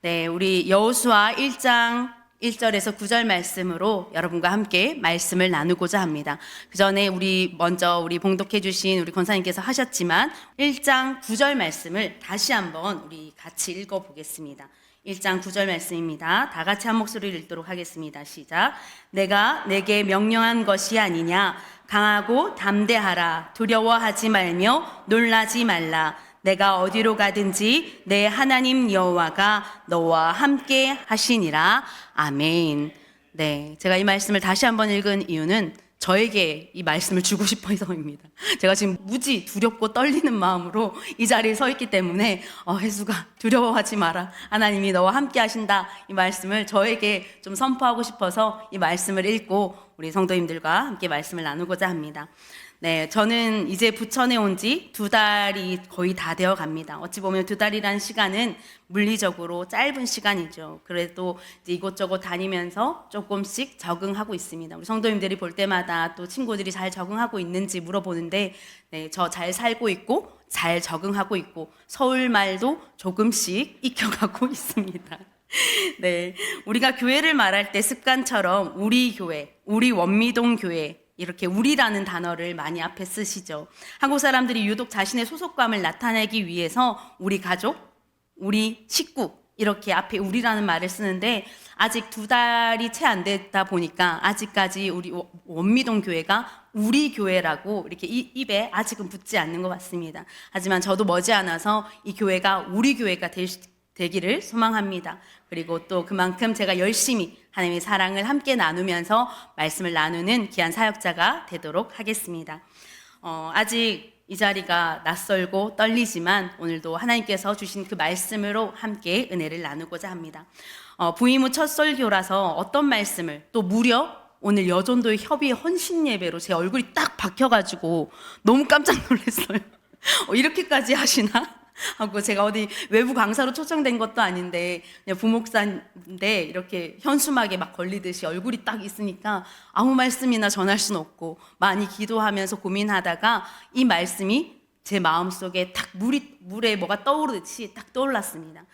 네, 우리 여호수아 1장 1절에서 9절 말씀으로 여러분과 함께 말씀을 나누고자 합니다. 그 전에 먼저 우리 봉독해 주신 우리 권사님께서 하셨지만 1장 9절 말씀을 다시 한번 우리 같이 읽어 보겠습니다. 1장 9절 말씀입니다. 다 같이 한 목소리를 읽도록 하겠습니다. 시작. 내가 내게 명령한 것이 아니냐. 강하고 담대하라. 두려워하지 말며 놀라지 말라. 내가 어디로 가든지 내 하나님 여호와가 너와 함께 하시니라. 아멘. 네, 제가 이 말씀을 다시 한번 읽은 이유는 저에게 이 말씀을 주고 싶어서입니다. 제가 지금 무지 두렵고 떨리는 마음으로 이 자리에 서 있기 때문에 혜수가 두려워하지 마라. 하나님이 너와 함께 하신다. 이 말씀을 저에게 좀 선포하고 싶어서 이 말씀을 읽고 우리 성도님들과 함께 말씀을 나누고자 합니다. 네, 저는 이제 부천에 온 지 2달이 거의 다 되어 갑니다. 어찌 보면 2달이라는 시간은 물리적으로 짧은 시간이죠. 그래도 이제 이곳저곳 다니면서 조금씩 적응하고 있습니다. 우리 성도님들이 볼 때마다 또 친구들이 잘 적응하고 있는지 물어보는데, 네, 저 잘 살고 있고 잘 적응하고 있고 서울말도 조금씩 익혀가고 있습니다. 네, 우리가 교회를 말할 때 습관처럼 우리 교회, 우리 원미동 교회 이렇게 우리라는 단어를 많이 앞에 쓰시죠. 한국 사람들이 유독 자신의 소속감을 나타내기 위해서 우리 가족, 우리 식구 이렇게 앞에 우리라는 말을 쓰는데 아직 2달이 채 안 됐다 보니까 아직까지 우리 원미동 교회가 우리 교회라고 이렇게 입에 아직은 붙지 않는 것 같습니다. 하지만 저도 머지않아서 이 교회가 우리 교회가 되기를 소망합니다. 그리고 또 그만큼 제가 열심히 하나님의 사랑을 함께 나누면서 말씀을 나누는 귀한 사역자가 되도록 하겠습니다. 아직 이 자리가 낯설고 떨리지만 오늘도 하나님께서 주신 그 말씀으로 함께 은혜를 나누고자 합니다. 부임 후 첫 설교라서 어떤 말씀을 또 무려 오늘 여전도의 협의회 헌신 예배로 제 얼굴이 딱 박혀가지고 너무 깜짝 놀랐어요. 이렇게까지 하시나? 하고 제가 어디 외부 강사로 초청된 것도 아닌데 그냥 부목사인데 이렇게 현수막에 막 걸리듯이 얼굴이 딱 있으니까 아무 말씀이나 전할 수는 없고 많이 기도하면서 고민하다가 이 말씀이 제 마음속에 딱 물에 뭐가 떠오르듯이 딱 떠올랐습니다.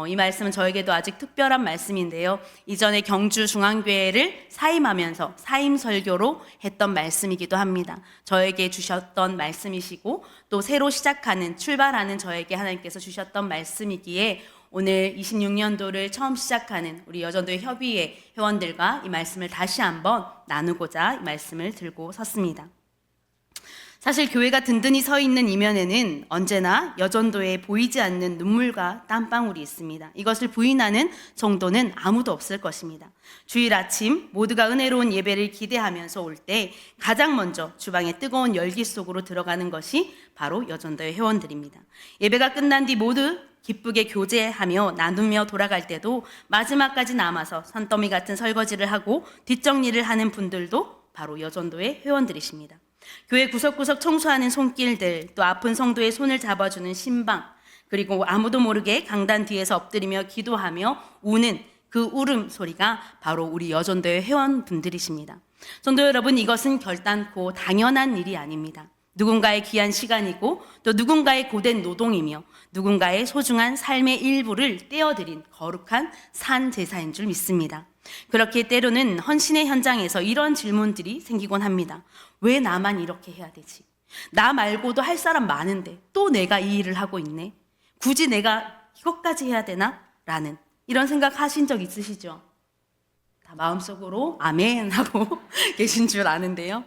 이 말씀은 저에게도 아직 특별한 말씀인데요. 이전에 경주 중앙교회를 사임하면서 사임 설교로 했던 말씀이기도 합니다. 저에게 주셨던 말씀이시고 또 새로 시작하는 출발하는 저에게 하나님께서 주셨던 말씀이기에 오늘 26년도를 처음 시작하는 우리 여전도의 협의회 회원들과 이 말씀을 다시 한번 나누고자 이 말씀을 들고 섰습니다. 사실 교회가 든든히 서 있는 이면에는 언제나 여전도에 보이지 않는 눈물과 땀방울이 있습니다. 이것을 부인하는 정도는 아무도 없을 것입니다. 주일 아침 모두가 은혜로운 예배를 기대하면서 올 때 가장 먼저 주방의 뜨거운 열기 속으로 들어가는 것이 바로 여전도의 회원들입니다. 예배가 끝난 뒤 모두 기쁘게 교제하며 나누며 돌아갈 때도 마지막까지 남아서 산더미 같은 설거지를 하고 뒷정리를 하는 분들도 바로 여전도의 회원들이십니다. 교회 구석구석 청소하는 손길들, 또 아픈 성도의 손을 잡아주는 신방, 그리고 아무도 모르게 강단 뒤에서 엎드리며 기도하며 우는 그 울음 소리가 바로 우리 여전도의 회원분들이십니다. 성도 여러분, 이것은 결단코 당연한 일이 아닙니다. 누군가의 귀한 시간이고 또 누군가의 고된 노동이며 누군가의 소중한 삶의 일부를 떼어드린 거룩한 산 제사인 줄 믿습니다. 그렇게 때로는 헌신의 현장에서 이런 질문들이 생기곤 합니다. 왜 나만 이렇게 해야 되지? 나 말고도 할 사람 많은데 또 내가 이 일을 하고 있네? 굳이 내가 이것까지 해야 되나? 라는 이런 생각 하신 적 있으시죠? 다 마음속으로 아멘 하고 계신 줄 아는데요.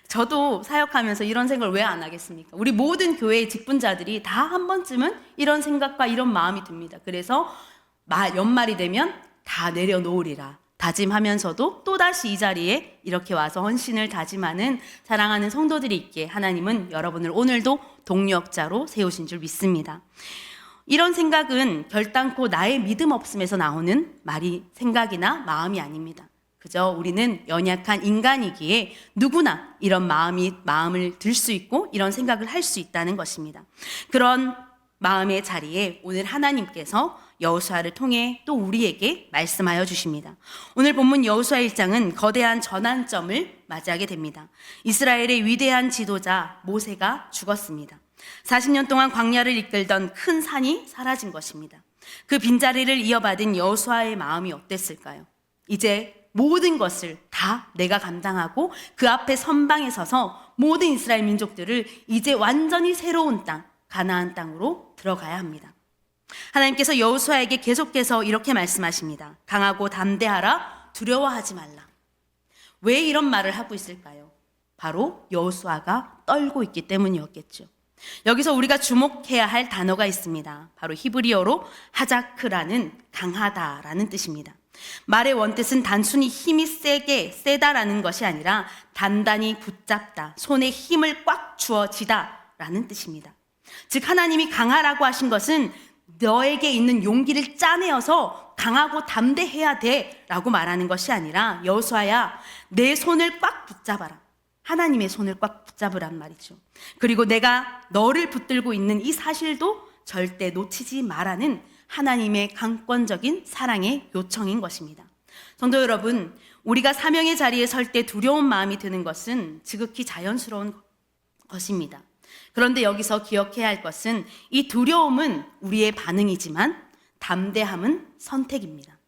저도 사역하면서 이런 생각을 왜 안 하겠습니까? 우리 모든 교회의 직분자들이 다 한 번쯤은 이런 생각과 이런 마음이 듭니다. 그래서 연말이 되면 다 내려놓으리라 다짐하면서도 또다시 이 자리에 이렇게 와서 헌신을 다짐하는 사랑하는 성도들이 있기에 하나님은 여러분을 오늘도 동력자로 세우신 줄 믿습니다. 이런 생각은 결단코 나의 믿음 없음에서 나오는 생각이나 마음이 아닙니다. 그저 우리는 연약한 인간이기에 누구나 이런 마음을 들 수 있고 이런 생각을 할 수 있다는 것입니다. 그런 마음의 자리에 오늘 하나님께서 여호수아를 통해 또 우리에게 말씀하여 주십니다. 오늘 본문 여호수아 1장은 거대한 전환점을 맞이하게 됩니다. 이스라엘의 위대한 지도자 모세가 죽었습니다. 40년 동안 광야를 이끌던 큰 산이 사라진 것입니다. 그 빈자리를 이어받은 여호수아의 마음이 어땠을까요? 이제 모든 것을 다 내가 감당하고 그 앞에 선방에 서서 모든 이스라엘 민족들을 이제 완전히 새로운 땅, 가나안 땅으로 들어가야 합니다. 하나님께서 여호수아에게 계속해서 이렇게 말씀하십니다. 강하고 담대하라, 두려워하지 말라. 왜 이런 말을 하고 있을까요? 바로 여호수아가 떨고 있기 때문이었겠죠. 여기서 우리가 주목해야 할 단어가 있습니다. 바로 히브리어로 하자크라는 강하다라는 뜻입니다. 말의 원뜻은 단순히 힘이 세다라는 것이 아니라 단단히 붙잡다, 손에 힘을 꽉 주어지다라는 뜻입니다. 즉 하나님이 강하라고 하신 것은 너에게 있는 용기를 짜내어서 강하고 담대해야 돼라고 말하는 것이 아니라 여호수아야, 내 손을 꽉 붙잡아라. 하나님의 손을 꽉 붙잡으란 말이죠. 그리고 내가 너를 붙들고 있는 이 사실도 절대 놓치지 말라는 하나님의 강권적인 사랑의 요청인 것입니다. 성도 여러분, 우리가 사명의 자리에 설 때 두려운 마음이 드는 것은 지극히 자연스러운 것입니다. 그런데 여기서 기억해야 할 것은 이 두려움은 우리의 반응이지만 담대함은 선택입니다.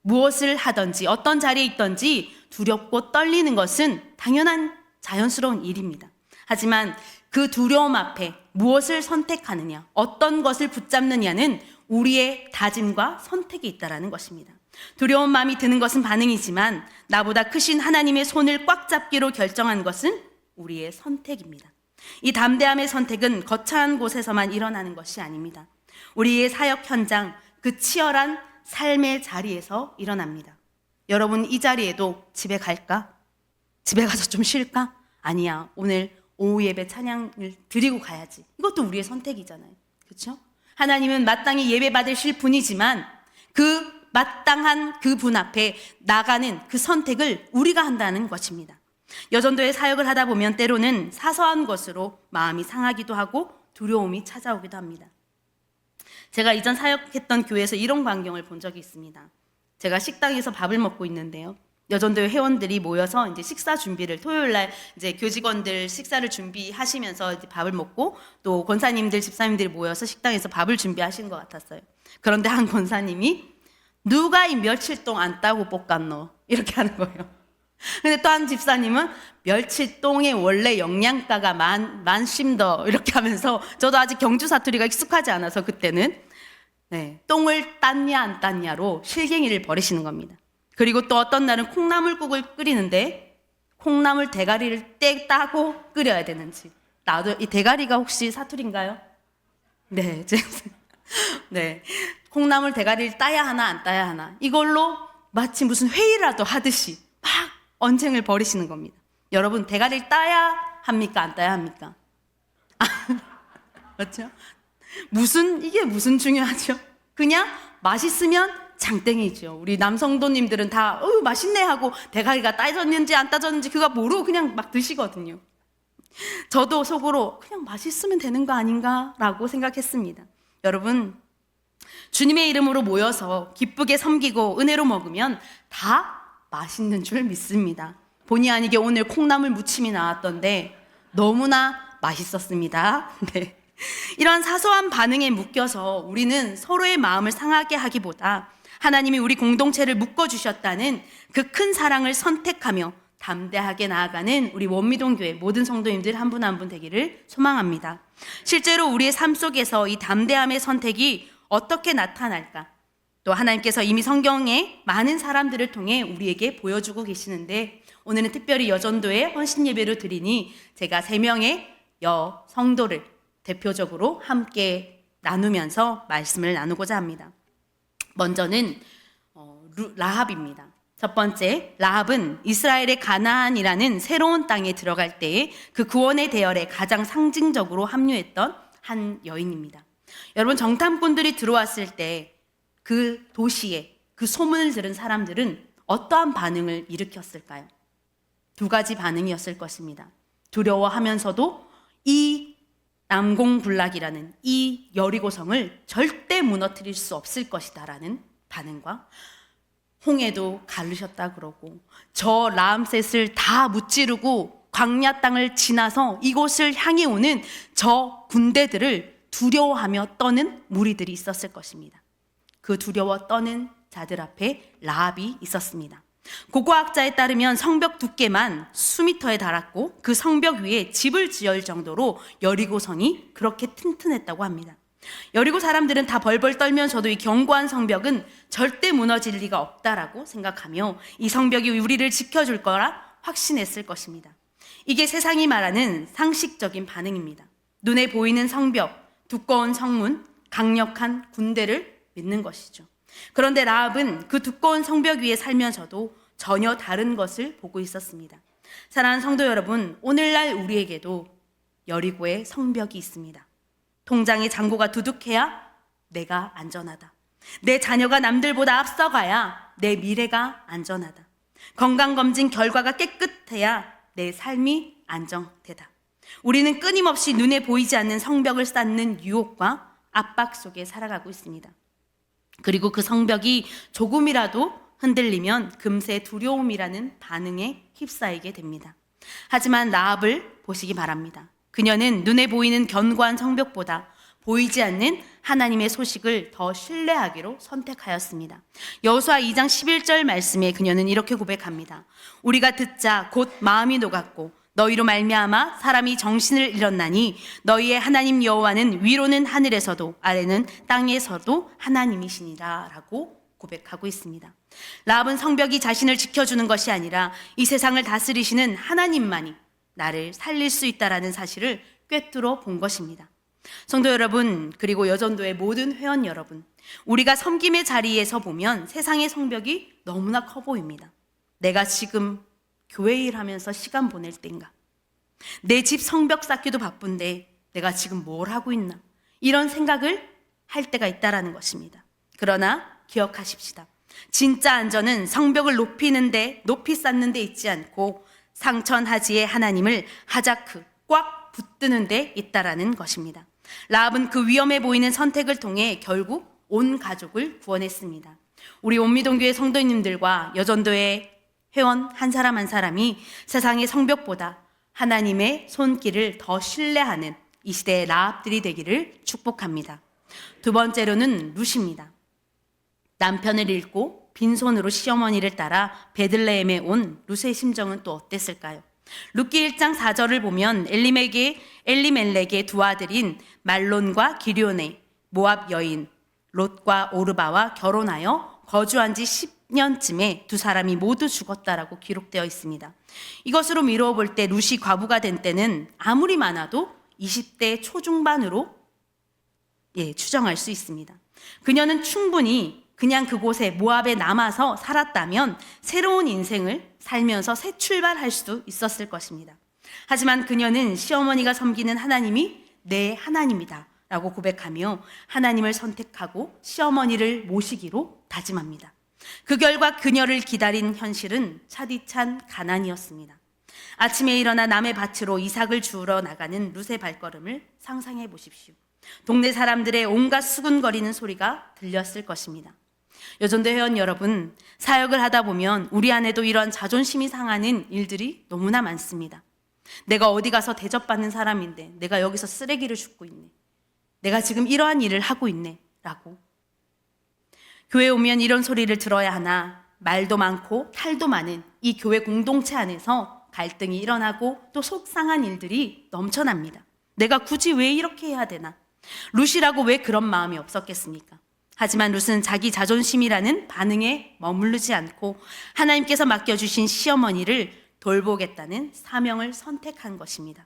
무엇을 하든지 어떤 자리에 있든지 두렵고 떨리는 것은 당연한 자연스러운 일입니다. 하지만 그 두려움 앞에 무엇을 선택하느냐, 어떤 것을 붙잡느냐는 우리의 다짐과 선택이 있다는 것입니다. 두려운 마음이 드는 것은 반응이지만 나보다 크신 하나님의 손을 꽉 잡기로 결정한 것은 우리의 선택입니다. 이 담대함의 선택은 거창한 곳에서만 일어나는 것이 아닙니다. 우리의 사역 현장, 그 치열한 삶의 자리에서 일어납니다. 여러분, 이 자리에도 집에 갈까? 집에 가서 좀 쉴까? 아니야, 오늘 오후 예배 찬양을 드리고 가야지. 이것도 우리의 선택이잖아요. 그렇죠? 하나님은 마땅히 예배 받으실 분이지만 그 마땅한 그 분 앞에 나가는 그 선택을 우리가 한다는 것입니다. 여전도의 사역을 하다 보면 때로는 사소한 것으로 마음이 상하기도 하고 두려움이 찾아오기도 합니다. 제가 이전 사역했던 교회에서 이런 광경을 본 적이 있습니다. 제가 식당에서 밥을 먹고 있는데요. 여전도의 회원들이 모여서 이제 식사 준비를, 토요일 날 이제 교직원들 식사를 준비하시면서 이제 밥을 먹고 또 권사님들, 집사님들이 모여서 식당에서 밥을 준비하시는 것 같았어요. 그런데 한 권사님이 누가 이 멸치똥 안 따고 볶았노? 이렇게 하는 거예요. 근데 또 한 집사님은 멸치똥의 원래 영양가가 만심더 이렇게 하면서, 저도 아직 경주 사투리가 익숙하지 않아서 그때는 똥을 땄냐 안 땄냐로 실갱이를 벌이시는 겁니다. 그리고 또 어떤 날은 콩나물국을 끓이는데 콩나물 대가리를 따고 끓여야 되는지, 나도 이 대가리가 혹시 사투리인가요? 네, 네, 콩나물 대가리를 따야 하나 안 따야 하나, 이걸로 마치 무슨 회의라도 하듯이 막 언쟁을 벌이시는 겁니다. 여러분, 대가리를 따야 합니까? 안 따야 합니까? 그렇죠? 이게 무슨 중요하죠? 그냥 맛있으면 장땡이죠. 우리 남성도님들은 다 맛있네 하고 대가리가 따졌는지 안 따졌는지 그거 모르고 그냥 막 드시거든요. 저도 속으로 그냥 맛있으면 되는 거 아닌가 라고 생각했습니다. 여러분, 주님의 이름으로 모여서 기쁘게 섬기고 은혜로 먹으면 다 맛있는 줄 믿습니다. 본의 아니게 오늘 콩나물 무침이 나왔던데 너무나 맛있었습니다. 네. 이러한 사소한 반응에 묶여서 우리는 서로의 마음을 상하게 하기보다 하나님이 우리 공동체를 묶어주셨다는 그 큰 사랑을 선택하며 담대하게 나아가는 우리 원미동교회 모든 성도님들 한 분 한 분 되기를 소망합니다. 실제로 우리의 삶 속에서 이 담대함의 선택이 어떻게 나타날까? 또 하나님께서 이미 성경에 많은 사람들을 통해 우리에게 보여주고 계시는데, 오늘은 특별히 여전도에 헌신 예배로 드리니 제가 3명의 성도를 대표적으로 함께 나누면서 말씀을 나누고자 합니다. 먼저는 라합입니다. 첫 번째, 라합은 이스라엘의 가나안이라는 새로운 땅에 들어갈 때에 그 구원의 대열에 가장 상징적으로 합류했던 한 여인입니다. 여러분, 정탐꾼들이 들어왔을 때 그 도시에 그 소문을 들은 사람들은 어떠한 반응을 일으켰을까요? 2가지 반응이었을 것입니다. 두려워하면서도 이 남공불락이라는 이 여리고성을 절대 무너뜨릴 수 없을 것이다라는 반응과, 홍해도 가르셨다 그러고 저 라암셋을 다 무찌르고 광야 땅을 지나서 이곳을 향해 오는 저 군대들을 두려워하며 떠는 무리들이 있었을 것입니다. 그 두려워 떠는 자들 앞에 라합이 있었습니다. 고고학자에 따르면 성벽 두께만 수미터에 달았고 그 성벽 위에 집을 지을 정도로 여리고성이 그렇게 튼튼했다고 합니다. 여리고 사람들은 다 벌벌 떨면서도 이 견고한 성벽은 절대 무너질 리가 없다라고 생각하며 이 성벽이 우리를 지켜줄 거라 확신했을 것입니다. 이게 세상이 말하는 상식적인 반응입니다. 눈에 보이는 성벽, 두꺼운 성문, 강력한 군대를 믿는 것이죠. 그런데 라합은 그 두꺼운 성벽 위에 살면서도 전혀 다른 것을 보고 있었습니다. 사랑하는 성도 여러분, 오늘날 우리에게도 여리고의 성벽이 있습니다. 통장의 잔고가 두둑해야 내가 안전하다. 내 자녀가 남들보다 앞서가야 내 미래가 안전하다. 건강검진 결과가 깨끗해야 내 삶이 안정되다. 우리는 끊임없이 눈에 보이지 않는 성벽을 쌓는 유혹과 압박 속에 살아가고 있습니다. 그리고 그 성벽이 조금이라도 흔들리면 금세 두려움이라는 반응에 휩싸이게 됩니다. 하지만 라합을 보시기 바랍니다. 그녀는 눈에 보이는 견고한 성벽보다 보이지 않는 하나님의 소식을 더 신뢰하기로 선택하였습니다. 여호수아 2장 11절 말씀에 그녀는 이렇게 고백합니다. 우리가 듣자 곧 마음이 녹았고 너희로 말미암아 사람이 정신을 잃었나니 너희의 하나님 여호와는 위로는 하늘에서도 아래는 땅에서도 하나님이시니라 라고 고백하고 있습니다. 라합은 성벽이 자신을 지켜주는 것이 아니라 이 세상을 다스리시는 하나님만이 나를 살릴 수 있다라는 사실을 꿰뚫어 본 것입니다. 성도 여러분, 그리고 여전도의 모든 회원 여러분, 우리가 섬김의 자리에서 보면 세상의 성벽이 너무나 커 보입니다. 내가 지금 교회 일하면서 시간 보낼 때인가? 내 집 성벽 쌓기도 바쁜데 내가 지금 뭘 하고 있나? 이런 생각을 할 때가 있다라는 것입니다. 그러나 기억하십시다. 진짜 안전은 성벽을 높이 쌓는 데 있지 않고 상천하지의 하나님을 하자크 꽉 붙드는 데 있다라는 것입니다. 라합은 그 위험해 보이는 선택을 통해 결국 온 가족을 구원했습니다. 우리 온미동교회 성도님들과 여전도의 회원 한 사람 한 사람이 세상의 성벽보다 하나님의 손길을 더 신뢰하는 이 시대의 라합들이 되기를 축복합니다. 두 번째로는 룻입니다. 남편을 잃고 빈손으로 시어머니를 따라 베들레헴에 온 룻의 심정은 또 어땠을까요? 룻기 1장 4절을 보면 엘리멜렉의 두 아들인 말론과 기럧의 모압 여인 롯과 오르바와 결혼하여 거주한 지 10년쯤에 두 사람이 모두 죽었다라고 기록되어 있습니다. 이것으로 미루어 볼 때 룻이 과부가 된 때는 아무리 많아도 20대 초중반으로 추정할 수 있습니다. 그녀는 충분히 그냥 그곳에 모압에 남아서 살았다면 새로운 인생을 살면서 새 출발할 수도 있었을 것입니다. 하지만 그녀는 시어머니가 섬기는 하나님이 내 하나님이다 라고 고백하며 하나님을 선택하고 시어머니를 모시기로 다짐합니다. 그 결과 그녀를 기다린 현실은 차디찬 가난이었습니다. 아침에 일어나 남의 밭으로 이삭을 주우러 나가는 룻의 발걸음을 상상해 보십시오. 동네 사람들의 온갖 수군거리는 소리가 들렸을 것입니다. 여전도 회원 여러분, 사역을 하다 보면 우리 안에도 이런 자존심이 상하는 일들이 너무나 많습니다. 내가 어디 가서 대접받는 사람인데 내가 여기서 쓰레기를 줍고 있네. 내가 지금 이러한 일을 하고 있네 라고. 교회 오면 이런 소리를 들어야 하나, 말도 많고 탈도 많은 이 교회 공동체 안에서 갈등이 일어나고 또 속상한 일들이 넘쳐납니다. 내가 굳이 왜 이렇게 해야 되나? 룻이라고 왜 그런 마음이 없었겠습니까? 하지만 룻은 자기 자존심이라는 반응에 머무르지 않고 하나님께서 맡겨주신 시어머니를 돌보겠다는 사명을 선택한 것입니다.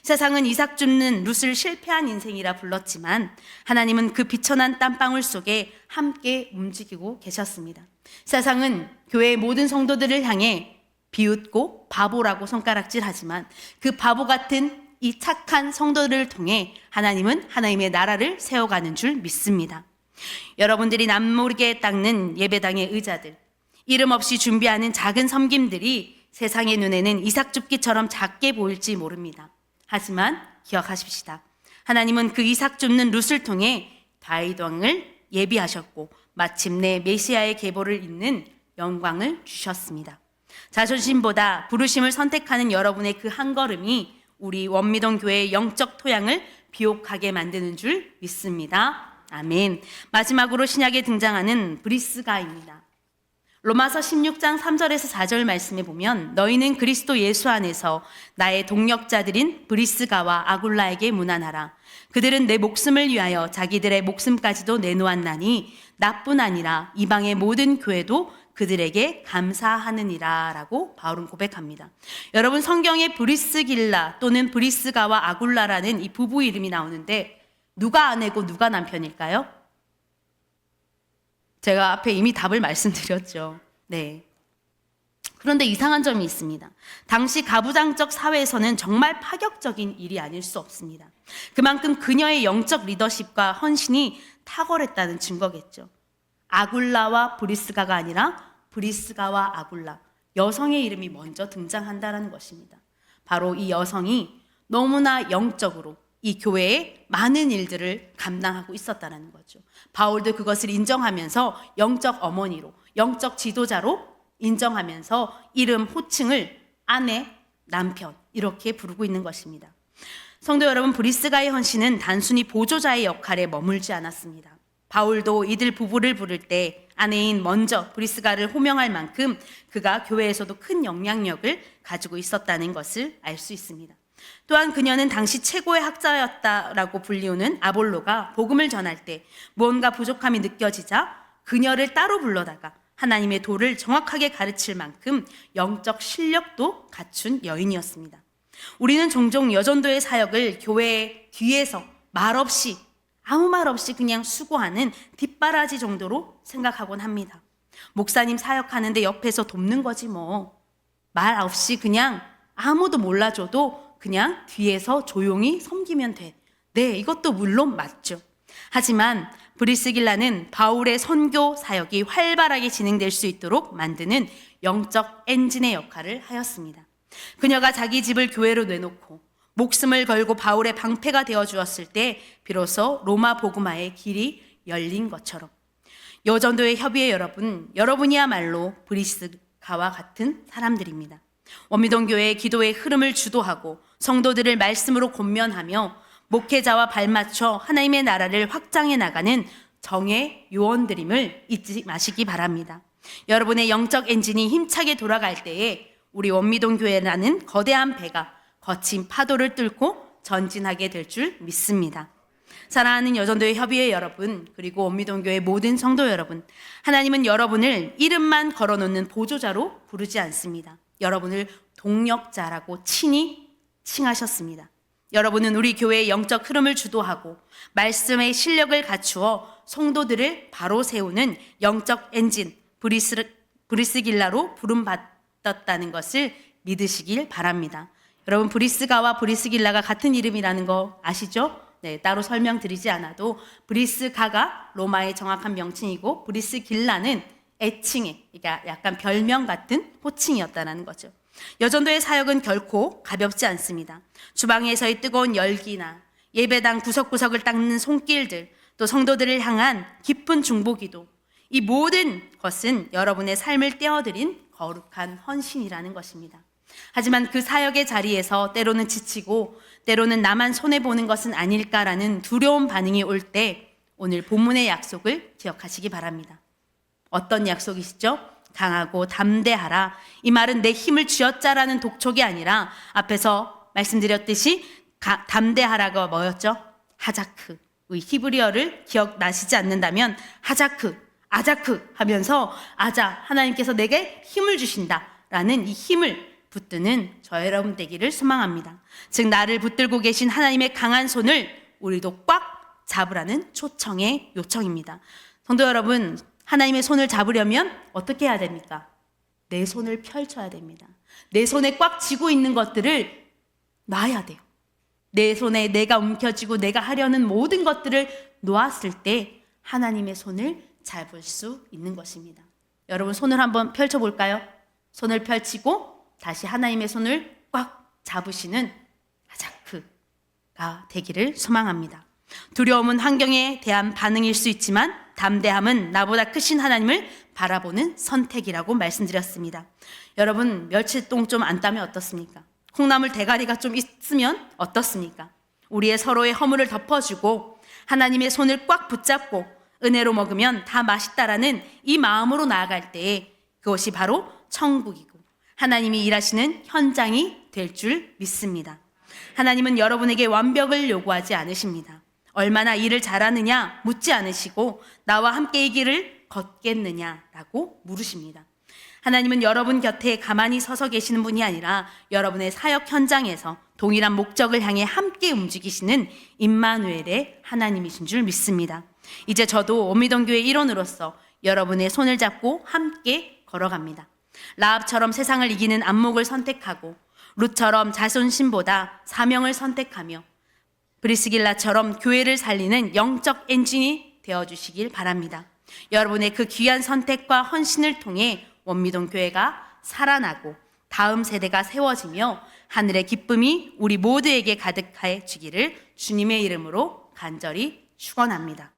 세상은 이삭 줍는 룻을 실패한 인생이라 불렀지만 하나님은 그 비천한 땀방울 속에 함께 움직이고 계셨습니다. 세상은 교회의 모든 성도들을 향해 비웃고 바보라고 손가락질하지만 그 바보 같은 이 착한 성도들을 통해 하나님은 하나님의 나라를 세워가는 줄 믿습니다. 여러분들이 남모르게 닦는 예배당의 의자들, 이름 없이 준비하는 작은 섬김들이 세상의 눈에는 이삭 줍기처럼 작게 보일지 모릅니다. 하지만 기억하십시다. 하나님은 그 이삭 줍는 룻을 통해 다윗 왕을 예비하셨고 마침내 메시아의 계보를 잇는 영광을 주셨습니다. 자존심보다 부르심을 선택하는 여러분의 그 한 걸음이 우리 원미동 교회의 영적 토양을 비옥하게 만드는 줄 믿습니다. 아멘. 마지막으로 신약에 등장하는 브리스가입니다. 로마서 16장 3절에서 4절 말씀에 보면 너희는 그리스도 예수 안에서 나의 동역자들인 브리스가와 아굴라에게 문안하라. 그들은 내 목숨을 위하여 자기들의 목숨까지도 내놓았나니 나뿐 아니라 이방의 모든 교회도 그들에게 감사하느니라 라고 바울은 고백합니다. 여러분, 성경에 브리스길라 또는 브리스가와 아굴라라는 이 부부 이름이 나오는데 누가 아내고 누가 남편일까요? 제가 앞에 이미 답을 말씀드렸죠. 네. 그런데 이상한 점이 있습니다. 당시 가부장적 사회에서는 정말 파격적인 일이 아닐 수 없습니다. 그만큼 그녀의 영적 리더십과 헌신이 탁월했다는 증거겠죠. 아굴라와 브리스가가 아니라 브리스가와 아굴라, 여성의 이름이 먼저 등장한다는 것입니다. 바로 이 여성이 너무나 영적으로 이 교회에 많은 일들을 감당하고 있었다는 거죠. 바울도 그것을 인정하면서 영적 어머니로, 영적 지도자로 인정하면서 이름, 호칭을 아내, 남편 이렇게 부르고 있는 것입니다. 성도 여러분, 브리스가의 헌신은 단순히 보조자의 역할에 머물지 않았습니다. 바울도 이들 부부를 부를 때 아내인 먼저 브리스가를 호명할 만큼 그가 교회에서도 큰 영향력을 가지고 있었다는 것을 알 수 있습니다. 또한 그녀는 당시 최고의 학자였다라고 불리우는 아볼로가 복음을 전할 때 무언가 부족함이 느껴지자 그녀를 따로 불러다가 하나님의 도를 정확하게 가르칠 만큼 영적 실력도 갖춘 여인이었습니다. 우리는 종종 여전도의 사역을 교회 뒤에서 말없이, 아무 말 없이 그냥 수고하는 뒷바라지 정도로 생각하곤 합니다. 목사님 사역하는데 옆에서 돕는 거지 뭐. 말 없이 그냥 아무도 몰라줘도 그냥 뒤에서 조용히 섬기면 돼. 네, 이것도 물론 맞죠. 하지만 브리스길라는 바울의 선교 사역이 활발하게 진행될 수 있도록 만드는 영적 엔진의 역할을 하였습니다. 그녀가 자기 집을 교회로 내놓고 목숨을 걸고 바울의 방패가 되어 주었을 때 비로소 로마 복음화의 길이 열린 것처럼 여전도의 협의회 여러분, 여러분이야말로 브리스가와 같은 사람들입니다. 원미동교회의 기도의 흐름을 주도하고 성도들을 말씀으로 권면하며 목회자와 발맞춰 하나님의 나라를 확장해 나가는 정의 요원들임을 잊지 마시기 바랍니다. 여러분의 영적 엔진이 힘차게 돌아갈 때에 우리 원미동교회라는 거대한 배가 거친 파도를 뚫고 전진하게 될 줄 믿습니다. 사랑하는 여전도의 협의회 여러분, 그리고 원미동교회 모든 성도 여러분, 하나님은 여러분을 이름만 걸어놓는 보조자로 부르지 않습니다. 여러분을 동역자라고 친히 칭하셨습니다. 여러분은 우리 교회의 영적 흐름을 주도하고 말씀의 실력을 갖추어 성도들을 바로 세우는 영적 엔진 브리스길라로 부름받았다는 것을 믿으시길 바랍니다. 여러분, 브리스가와 브리스길라가 같은 이름이라는 거 아시죠? 네, 따로 설명드리지 않아도 브리스가가 로마의 정확한 명칭이고 브리스길라는 애칭의, 그러니까 약간 별명 같은 호칭이었다는 거죠. 여전도의 사역은 결코 가볍지 않습니다. 주방에서의 뜨거운 열기나 예배당 구석구석을 닦는 손길들, 또 성도들을 향한 깊은 중보기도, 이 모든 것은 여러분의 삶을 떼어드린 거룩한 헌신이라는 것입니다. 하지만 그 사역의 자리에서 때로는 지치고 때로는 나만 손해보는 것은 아닐까라는 두려운 반응이 올 때 오늘 본문의 약속을 기억하시기 바랍니다. 어떤 약속이시죠? 강하고 담대하라. 이 말은 내 힘을 쥐어짜라는 독촉이 아니라 앞에서 말씀드렸듯이 담대하라가 뭐였죠? 하자크. 히브리어를 기억나시지 않는다면 하자크, 아자크 하면서 아자, 하나님께서 내게 힘을 주신다라는 이 힘을 붙드는 저 여러분 되기를 소망합니다. 즉 나를 붙들고 계신 하나님의 강한 손을 우리도 꽉 잡으라는 초청의 요청입니다. 성도 여러분, 하나님의 손을 잡으려면 어떻게 해야 됩니까? 내 손을 펼쳐야 됩니다. 내 손에 꽉 쥐고 있는 것들을 놔야 돼요. 내 손에 내가 움켜쥐고 내가 하려는 모든 것들을 놓았을 때 하나님의 손을 잡을 수 있는 것입니다. 여러분, 손을 한번 펼쳐볼까요? 손을 펼치고 다시 하나님의 손을 꽉 잡으시는 하자크가 되기를 소망합니다. 두려움은 환경에 대한 반응일 수 있지만 담대함은 나보다 크신 하나님을 바라보는 선택이라고 말씀드렸습니다. 여러분, 멸치똥 좀 안 따면 어떻습니까? 콩나물 대가리가 좀 있으면 어떻습니까? 우리의 서로의 허물을 덮어주고 하나님의 손을 꽉 붙잡고 은혜로 먹으면 다 맛있다라는 이 마음으로 나아갈 때에 그것이 바로 천국이고 하나님이 일하시는 현장이 될 줄 믿습니다. 하나님은 여러분에게 완벽을 요구하지 않으십니다. 얼마나 일을 잘하느냐 묻지 않으시고 나와 함께 이 길을 걷겠느냐라고 물으십니다. 하나님은 여러분 곁에 가만히 서서 계시는 분이 아니라 여러분의 사역 현장에서 동일한 목적을 향해 함께 움직이시는 임마누엘의 하나님이신 줄 믿습니다. 이제 저도 원미동교회 일원으로서 여러분의 손을 잡고 함께 걸어갑니다. 라합처럼 세상을 이기는 안목을 선택하고 룻처럼 자존심보다 사명을 선택하며 브리스길라처럼 교회를 살리는 영적 엔진이 되어주시길 바랍니다. 여러분의 그 귀한 선택과 헌신을 통해 원미동 교회가 살아나고 다음 세대가 세워지며 하늘의 기쁨이 우리 모두에게 가득해 주기를 주님의 이름으로 간절히 축원합니다.